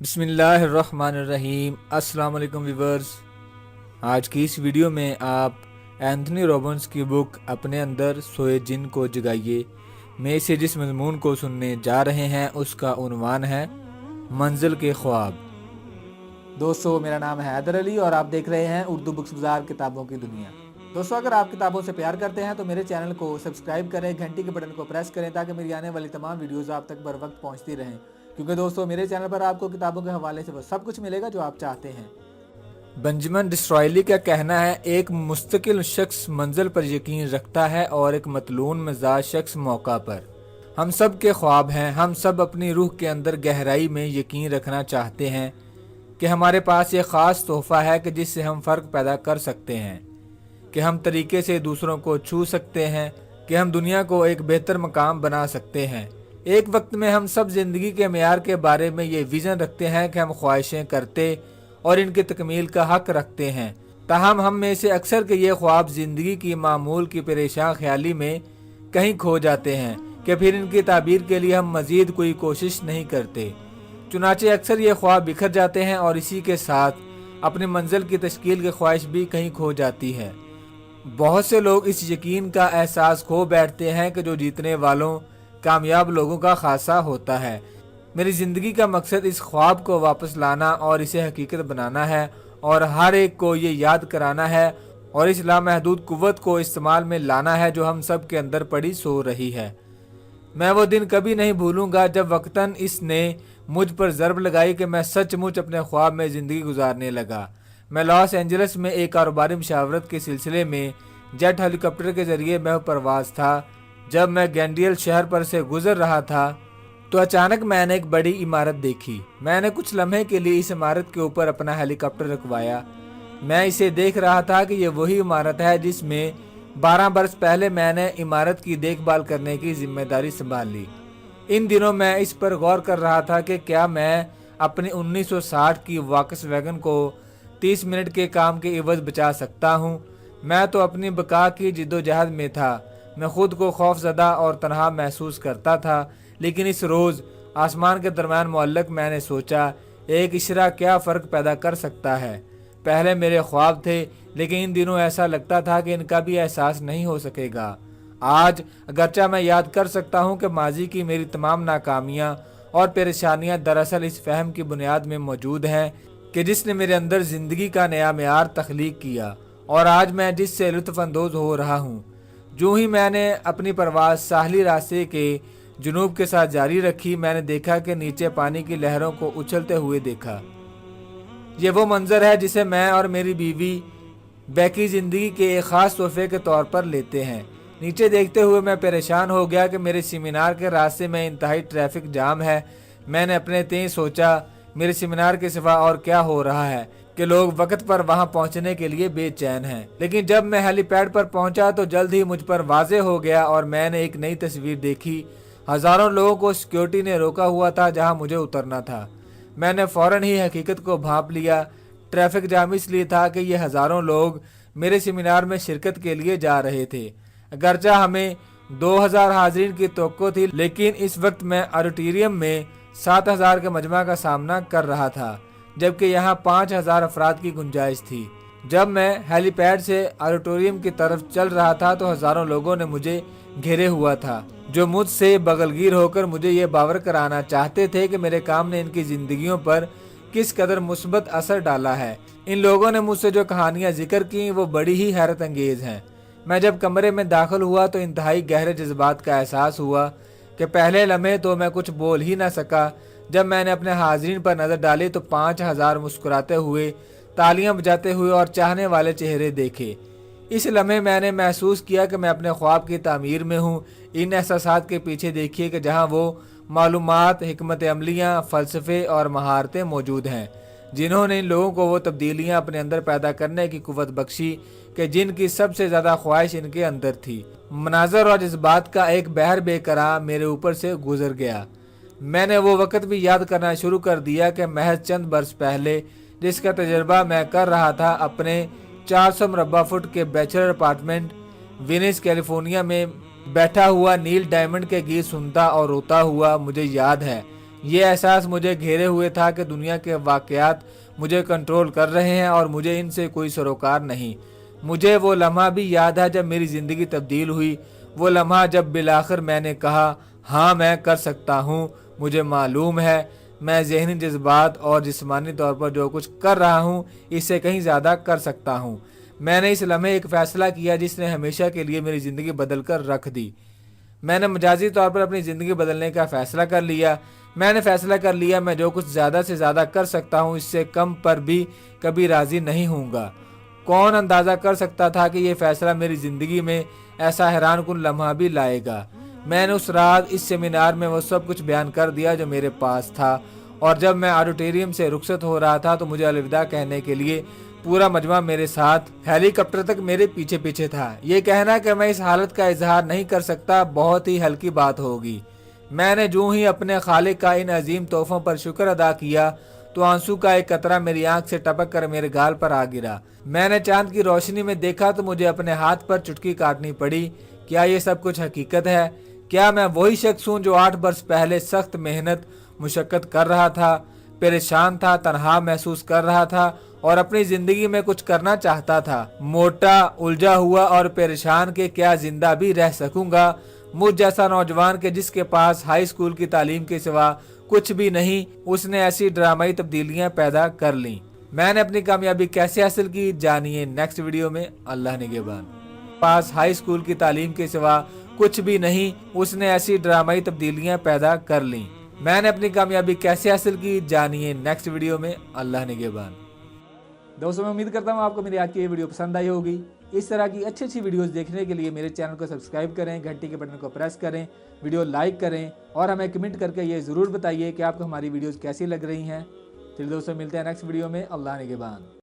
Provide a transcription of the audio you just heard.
बिस्मिल्लाहिर्रहमानिर्रहीम। अस्सलाम वालेकुम व्यूअर्स। आज की इस वीडियो में आप एंथनी रॉबिन्स की बुक अपने अंदर सोए जिन को जगाइए में से जिस मजमून को सुनने जा रहे हैं उसका उन्वान है मंजिल के ख्वाब। दोस्तों, मेरा नाम है हैदर अली और आप देख रहे हैं उर्दू बुक्स बाजार किताबों की दुनिया। दोस्तों, अगर आप किताबों से प्यार करते हैं तो मेरे चैनल को सब्सक्राइब करें, घंटी के बटन को प्रेस करें ताकि मेरी आने वाली तमाम वीडियोस आप तक बर वक्त पहुंचती रहें। क्योंकि दोस्तों, मेरे चैनल पर आपको किताबों के हवाले से वो सब कुछ मिलेगा जो आप चाहते हैं। बेंजामिन डिस्रायली का कहना है, एक मुस्तकिल शख्स मंजिल पर यकीन रखता है और एक मतलून मिजाज शख्स मौका पर। हम सब के ख्वाब हैं। हम सब अपनी रूह के अंदर गहराई में यकीन रखना चाहते हैं कि हमारे पास ये ख़ास तोहफ़ा है कि जिससे हम फ़र्क पैदा कर सकते हैं, कि हम तरीके से दूसरों को छू सकते हैं, कि हम दुनिया को एक बेहतर मकाम बना सकते हैं। एक वक्त में हम सब ज़िंदगी के मेयार के बारे में ये विज़न रखते हैं कि हम ख्वाहिशें करते और इनकी तकमील का हक रखते हैं। ताहम हम में से अक्सर के ये ख्वाब ज़िंदगी की मामूल की परेशान ख्याली में कहीं खो जाते हैं कि फिर इनकी ताबीर के लिए हम मज़ीद कोई कोशिश नहीं करते। चुनाचे अक्सर ये ख्वाब बिखर जाते हैं और इसी के साथ अपनी मंजिल की तश्कील की ख्वाहिश भी कहीं खो जाती है। बहुत से लोग इस यकीन का एहसास खो बैठते हैं कि जो जीतने वालों कामयाब लोगों का खासा होता है। मेरी ज़िंदगी का मकसद इस ख्वाब को वापस लाना और इसे हकीकत बनाना है और हर एक को ये याद कराना है और इस लामहदूद कुव्वत को इस्तेमाल में लाना है जो हम सब के अंदर पड़ी सो रही है। मैं वो दिन कभी नहीं भूलूंगा जब वक्तन इसने मुझ पर ज़रब लगाई कि मैं सचमुच अपने ख्वाब में ज़िंदगी गुजारने लगा। मैं लॉस एंजल्स में एक कारोबारी मशावरत के सिलसिले में जेट हेलीकॉप्टर के ज़रिए मैं परवाज़ था। जब मैं गैंडियल शहर पर से गुजर रहा था तो अचानक मैंने एक बड़ी इमारत देखी। मैंने कुछ लम्हे के लिए इस इमारत के ऊपर अपना हेलीकॉप्टर रखवाया। मैं इसे देख रहा था कि यह वही इमारत है जिसमें 12 बरस पहले मैंने इमारत की देखभाल करने की जिम्मेदारी संभाली। इन दिनों मैं इस पर गौर कर रहा था कि क्या मैं अपनी 1960 की वॉक्स वैगन को 30 मिनट के काम के एवज बचा सकता हूँ। मैं तो अपनी बका की जिद्दोजहद में था। मैं खुद को खौफजदा और तनहा महसूस करता था। लेकिन इस रोज़ आसमान के दरमियान मुअल्लक मैंने सोचा, एक इशरा क्या फ़र्क पैदा कर सकता है। पहले मेरे ख्वाब थे, लेकिन इन दिनों ऐसा लगता था कि इनका भी एहसास नहीं हो सकेगा। आज अगरचा मैं याद कर सकता हूँ कि माजी की मेरी तमाम नाकामियाँ और परेशानियाँ दरअसल इस फहम की बुनियाद में मौजूद हैं कि जिसने मेरे अंदर ज़िंदगी का नया मेयार तख्लीक किया और आज मैं जिससे लुत्फ़अंदोज़ हो रहा हूँ। जो ही मैंने अपनी परवाज़ साहली रास्ते के जुनूब के साथ जारी रखी, मैंने देखा कि नीचे पानी की लहरों को उछलते हुए देखा। ये वो मंजर है जिसे मैं और मेरी बीवी बैकी ज़िंदगी के एक ख़ास तोहफे के तौर पर लेते हैं। नीचे देखते हुए मैं परेशान हो गया कि मेरे सेमिनार के रास्ते में इंतहाई ट्रैफिक जाम है। मैंने अपने तेज सोचा, मेरे सेमिनार के सिवा और क्या हो रहा है कि लोग वक्त पर वहां पहुंचने के लिए बेचैन हैं। लेकिन जब मैं हेलीपैड पर पहुंचा तो जल्द ही मुझ पर वाज़े हो गया और मैंने एक नई तस्वीर देखी। हज़ारों लोगों को सिक्योरिटी ने रोका हुआ था जहां मुझे उतरना था। मैंने फ़ौरन ही हकीकत को भांप लिया। ट्रैफिक जाम इसलिए था कि ये हज़ारों लोग मेरे सेमिनार में शिरकत के लिए जा रहे थे। अगरचा हमें 2000 हाज़रीन की तवक्को थी, लेकिन इस वक्त मैं ऑडिटोरियम में 7000 के मजमा का सामना कर रहा था, जबकि यहाँ 5000 अफराद की गुंजाइश थी। जब मैं हेलीपैड से ऑडिटोरियम की तरफ चल रहा था तो हज़ारों लोगों ने मुझे घेरे हुआ था, जो मुझसे बगलगीर होकर मुझे ये बावर कराना चाहते थे कि मेरे काम ने इनकी ज़िंदगियों पर किस कदर मुस्बत असर डाला है। इन लोगों ने मुझसे जो कहानियाँ जिक्र की वो बड़ी ही हैरत अंगेज़ हैं। मैं जब कमरे में दाखिल हुआ तो इंतहाई गहरे जज्बात का एहसास हुआ कि पहले लम्हे तो मैं कुछ बोल ही ना सका। जब मैंने अपने हाज़रीन पर नज़र डाली तो 5000 मुस्कुराते हुए, तालियां बजाते हुए और चाहने वाले चेहरे देखे। इस लम्हे मैंने महसूस किया कि मैं अपने ख्वाब की तामीर में हूँ। इन एहसासात के पीछे देखिए कि जहाँ वो मालूमात, हिकमत अमलियाँ, फ़लसफ़े और महारतें मौजूद हैं जिन्होंने इन लोगों को वो तब्दीलियाँ अपने अंदर पैदा करने की कुव्वत बख्शी कि जिनकी सबसे ज़्यादा ख्वाहिश इनके अंदर थी। मनाज़र और जज्बात का एक बहर बेकरार मेरे ऊपर से गुजर गया। मैंने वो वक़्त भी याद करना शुरू कर दिया कि महज चंद बरस पहले जिसका तजर्बा मैं कर रहा था अपने 400 मुरब्बा फुट के बैचलर अपार्टमेंट वेनिस कैलिफोर्निया में बैठा हुआ नील डायमंड के गीत सुनता और रोता हुआ। मुझे याद है ये एहसास मुझे घेरे हुए था कि दुनिया के वाक़यात मुझे कंट्रोल कर रहे हैं और मुझे इनसे कोई सरोकार नहीं। मुझे वो लम्हा भी याद है जब मेरी ज़िंदगी तब्दील हुई, वो लम्हा जब बिलाखिर मैंने कहा हाँ मैं कर सकता हूँ। मुझे मालूम है मैं ज़हनी जज्बात और जिस्मानी तौर पर जो कुछ कर रहा हूँ इससे कहीं ज़्यादा कर सकता हूँ। मैंने इस लम्हे एक फ़ैसला किया जिसने हमेशा के लिए मेरी ज़िंदगी बदल कर रख दी। मैंने मजाजी तौर पर अपनी ज़िंदगी बदलने का फ़ैसला कर लिया। मैंने फ़ैसला कर लिया मैं जो कुछ ज़्यादा से ज़्यादा कर सकता हूँ इससे कम पर भी कभी राज़ी नहीं होऊंगा। कौन अंदाज़ा कर सकता था कि ये फ़ैसला मेरी ज़िंदगी में ऐसा हैरान कुन लम्हा भी लाएगा। मैंने उस रात इस सेमिनार में वो सब कुछ बयान कर दिया जो मेरे पास था, और जब मैं ऑडिटोरियम से रुखसत हो रहा था तो मुझे अलविदा कहने के लिए पूरा मजमा मेरे साथ हेलीकॉप्टर तक मेरे पीछे पीछे था। ये कहना कि मैं इस हालत का इजहार नहीं कर सकता बहुत ही हल्की बात होगी। मैंने जो ही अपने खालिक का इन अजीम तोहफों पर शुक्र अदा किया तो आंसू का एक कतरा मेरी आंख से टपक कर मेरे गाल पर आ गिरा। मैंने चांद की रोशनी में देखा तो मुझे अपने हाथ पर चुटकी काटनी पड़ी। क्या ये सब कुछ हकीकत है? क्या मैं वही शख्स हूँ जो 8 वर्ष पहले सख्त मेहनत मुशक्कत कर रहा था, परेशान था, तन्हा महसूस कर रहा था और अपनी जिंदगी में कुछ करना चाहता था? मोटा, उलझा हुआ और परेशान के क्या जिंदा भी रह सकूंगा? मुझ जैसा नौजवान के जिसके पास हाई स्कूल की तालीम के सिवा कुछ भी नहीं, उसने ऐसी ड्रामाई तब्दीलियां पैदा कर लीं। मैंने अपनी कामयाबी कैसे हासिल की जानिए नेक्स्ट वीडियो में। अल्लाह निगहबान। पास हाई स्कूल की तालीम के सिवा कुछ भी नहीं, उसने ऐसी ड्रामाई तब्दीलियां पैदा कर लीं। मैंने अपनी कामयाबी कैसे हासिल की जानिए नेक्स्ट वीडियो में। अल्लाह निगहबान। दोस्तों मैं उम्मीद करता हूँ आपको मेरी आज की ये वीडियो पसंद आई होगी। इस तरह की अच्छी अच्छी वीडियोस देखने के लिए मेरे चैनल को सब्सक्राइब करें, घंटी के बटन को प्रेस करें, वीडियो लाइक करें और हमें कमेंट करके ये ज़रूर बताइए कि आपको हमारी वीडियोस कैसी लग रही हैं। फिर दोस्तों मिलते हैं नेक्स्ट वीडियो में। अल्लाह निगहबान।